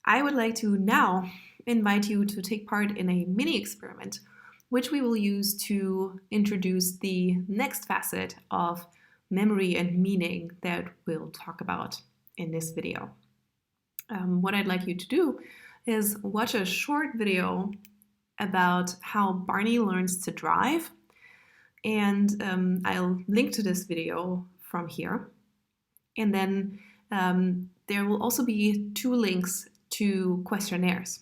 I would like to now invite you to take part in a mini experiment, which we will use to introduce the next facet of memory and meaning that we'll talk about in this video. What I'd like you to do is watch a short video about how Barney learns to drive, and I'll link to this video from here. And then there will also be 2 links to questionnaires.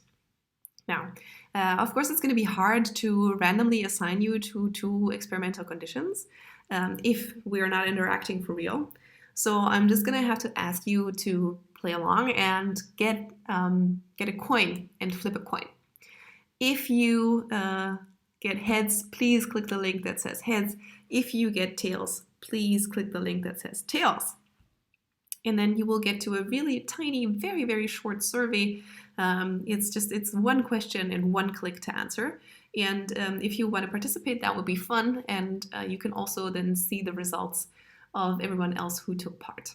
Now, of course, it's going to be hard to randomly assign you to 2 experimental conditions if we're not interacting for real. So I'm just going to have to ask you to play along and get a coin and flip a coin. If you get heads, please click the link that says heads. If you get tails, please click the link that says tails. And then you will get to a really tiny, very, very short survey. It's 1 question and 1 click to answer. And if you want to participate, that would be fun. And you can also then see the results of everyone else who took part.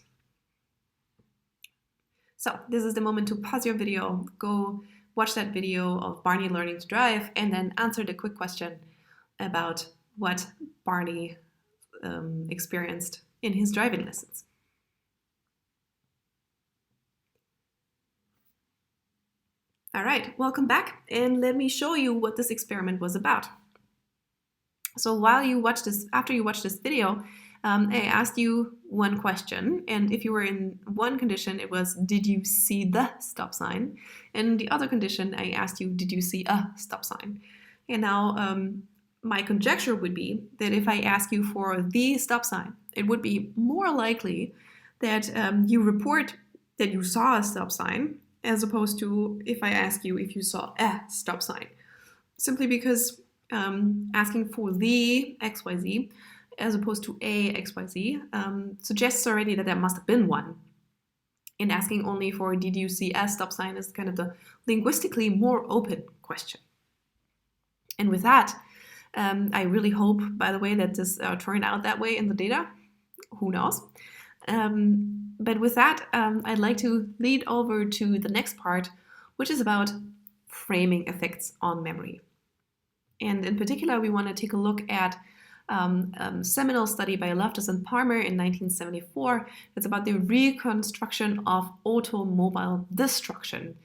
So this is the moment to pause your video, go watch that video of Barney learning to drive, and then answer the quick question about what Barney experienced in his driving lessons. All right, welcome back, and let me show you what this experiment was about. So after you watch this video, I asked you 1 question, and if you were in 1 condition, it was, did you see the stop sign? And the other condition, I asked you, did you see a stop sign? And now my conjecture would be that if I ask you for the stop sign, it would be more likely that you report that you saw a stop sign, as opposed to if I ask you if you saw a stop sign. Simply because asking for the XYZ as opposed to a XYZ suggests already that there must have been one. And asking only for did you see a stop sign is kind of the linguistically more open question. And with that, I really hope, by the way, that this turned out that way in the data. Who knows? But with that, I'd like to lead over to the next part, which is about framing effects on memory. And in particular, we want to take a look at a seminal study by Loftus and Palmer in 1974. It's about the reconstruction of automobile destruction.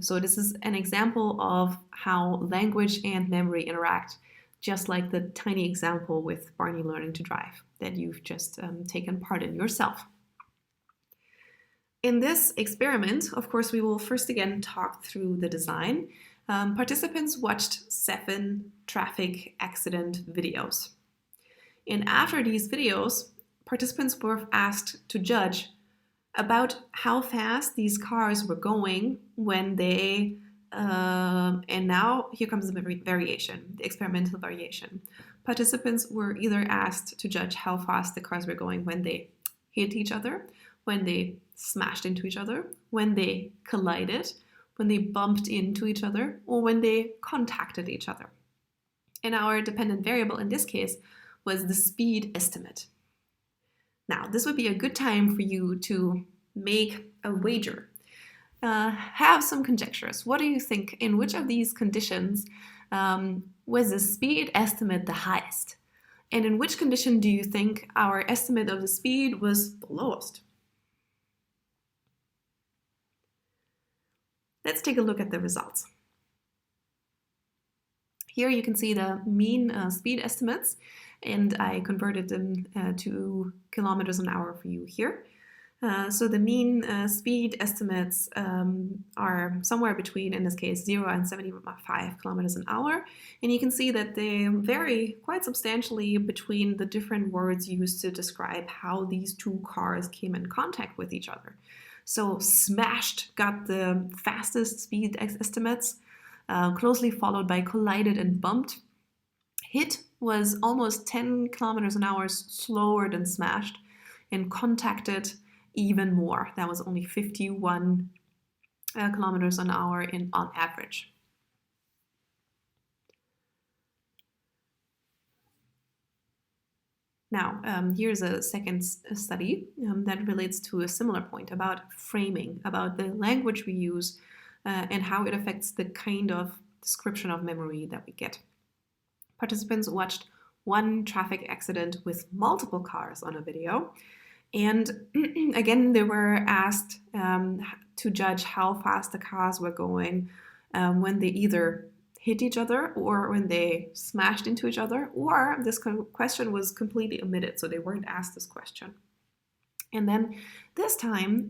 So this is an example of how language and memory interact, just like the tiny example with Barney learning to drive that you've just taken part in yourself. In this experiment, of course, we will first again talk through the design. Participants watched 7 traffic accident videos. And after these videos, participants were asked to judge about how fast these cars were going when they, and now here comes the variation, the experimental variation. Participants were either asked to judge how fast the cars were going when they hit each other, when they smashed into each other, when they collided, when they bumped into each other, or when they contacted each other. And our dependent variable in this case was the speed estimate. Now, this would be a good time for you to make a wager. Have some conjectures. What do you think? In which of these conditions was the speed estimate the highest? And in which condition do you think our estimate of the speed was the lowest? Let's take a look at the results. Here you can see the mean speed estimates, and I converted them to kilometers an hour for you here. So the mean speed estimates are somewhere between, in this case, 0 and 75 kilometers an hour. And you can see that they vary quite substantially between the different words used to describe how these 2 cars came in contact with each other. So smashed got the fastest speed estimates, closely followed by collided and bumped. Hit was almost 10 kilometers an hour slower than smashed, and contacted even more. That was only 51 kilometers an hour on average. Now, here's a second study that relates to a similar point about framing, about the language we use and how it affects the kind of description of memory that we get. Participants watched one traffic accident with multiple cars on a video. And again, they were asked to judge how fast the cars were going when they either hit each other or when they smashed into each other, or this question was completely omitted, so they weren't asked this question. And then this time,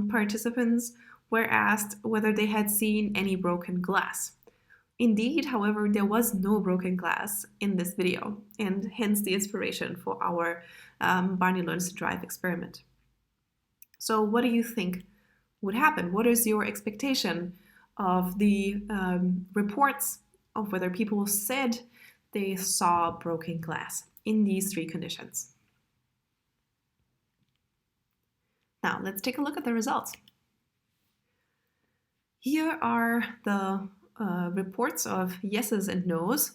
participants were asked whether they had seen any broken glass. Indeed, however, there was no broken glass in this video, and hence the inspiration for our Barney Learns to Drive experiment. So what do you think would happen? What is your expectation of the reports of whether people said they saw broken glass in these three conditions? Now, let's take a look at the results. Here are the reports of yeses and nos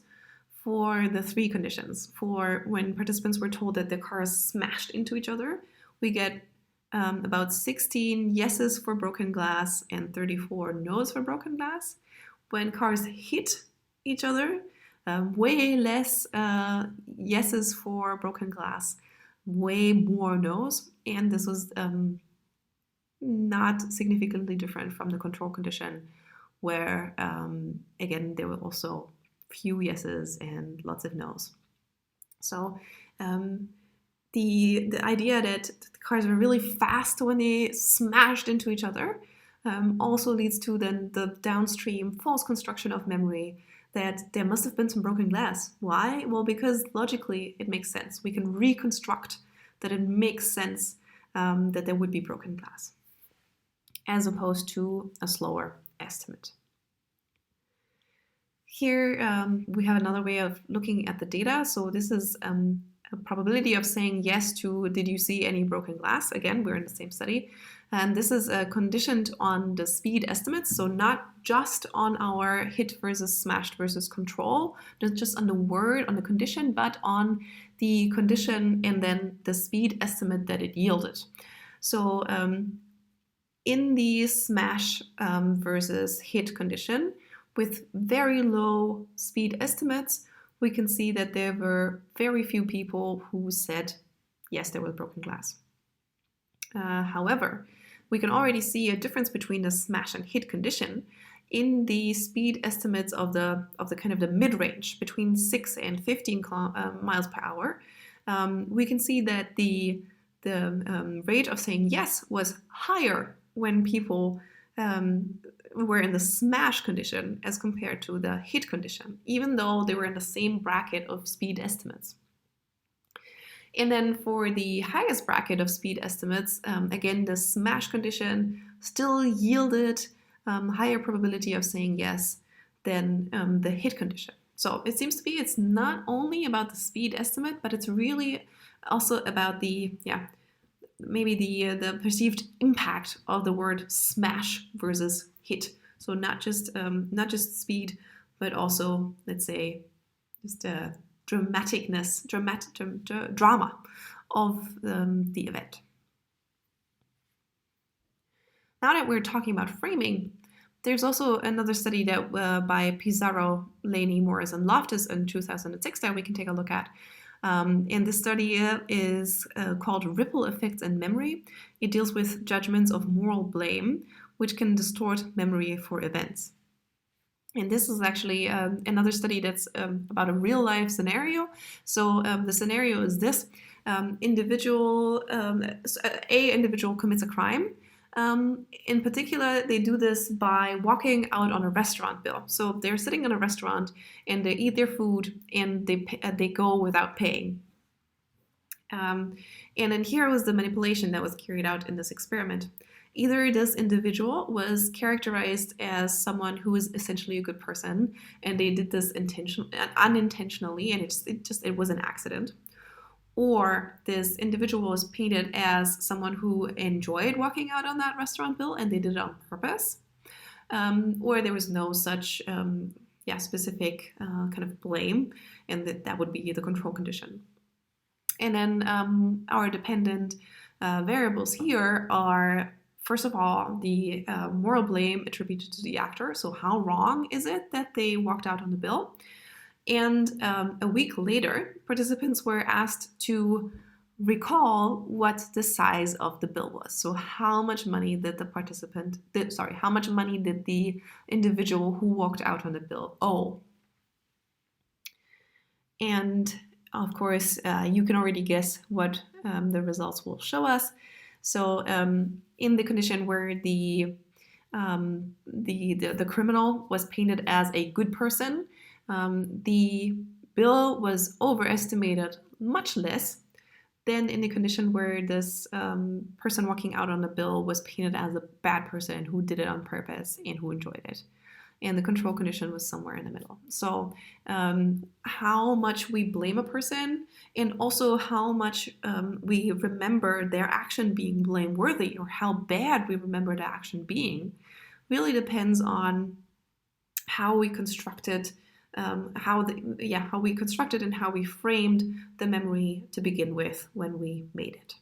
for the three conditions. For when participants were told that the cars smashed into each other, we get about 16 yeses for broken glass and 34 nos for broken glass. When cars hit each other, way less yeses for broken glass, way more nos, and this was not significantly different from the control condition, where again there were also few yeses and lots of nos. So the idea that the cars were really fast when they smashed into each other also leads to then the downstream false construction of memory that there must have been some broken glass. Why? Well, because logically it makes sense. We can reconstruct that it makes sense that there would be broken glass, as opposed to a slower estimate. Here we have another way of looking at the data. So this is a probability of saying yes to did you see any broken glass? Again, we're in the same study. And this is conditioned on the speed estimates, so not just on our hit versus smashed versus control, not just on the word, on the condition, but on the condition and then the speed estimate that it yielded. So in the smash versus hit condition, with very low speed estimates, we can see that there were very few people who said, yes, there was broken glass. However, we can already see a difference between the smash and hit condition in the speed estimates of the kind of the mid-range between 6 and 15 miles per hour. We can see that the rate of saying yes was higher when people were in the smash condition as compared to the hit condition, even though they were in the same bracket of speed estimates. And then for the highest bracket of speed estimates, again, the smash condition still yielded higher probability of saying yes than the hit condition. So it seems to be it's not only about the speed estimate, but it's really also about the, maybe the perceived impact of the word smash versus hit. So not just speed, but also, let's say, just dramaticness, drama of the event. Now that we're talking about framing, there's also another study that by Pizarro, Laney, Morris, and Loftus in 2006 that we can take a look at. And this study is called Ripple Effects in Memory. It deals with judgments of moral blame, which can distort memory for events. And this is actually another study that's about a real-life scenario. So the scenario is this. Individual commits a crime. In particular, they do this by walking out on a restaurant bill. So they're sitting in a restaurant and they eat their food and they go without paying. And then here was the manipulation that was carried out in this experiment. Either this individual was characterized as someone who is essentially a good person and they did this unintentionally and it was an accident. Or this individual was painted as someone who enjoyed walking out on that restaurant bill and they did it on purpose. Or there was no such specific kind of blame, and that would be the control condition. And then our dependent variables here are, first of all, the moral blame attributed to the actor. So how wrong is it that they walked out on the bill? And a week later, participants were asked to recall what the size of the bill was. So how much money did how much money did the individual who walked out on the bill owe? And of course, you can already guess what the results will show us. So in the condition where the criminal was painted as a good person, the bill was overestimated much less than in the condition where this person walking out on the bill was painted as a bad person who did it on purpose and who enjoyed it. And the control condition was somewhere in the middle. So how much we blame a person, and also how much we remember their action being blameworthy, or how bad we remember the action being, really depends on how we constructed how we constructed and how we framed the memory to begin with when we made it.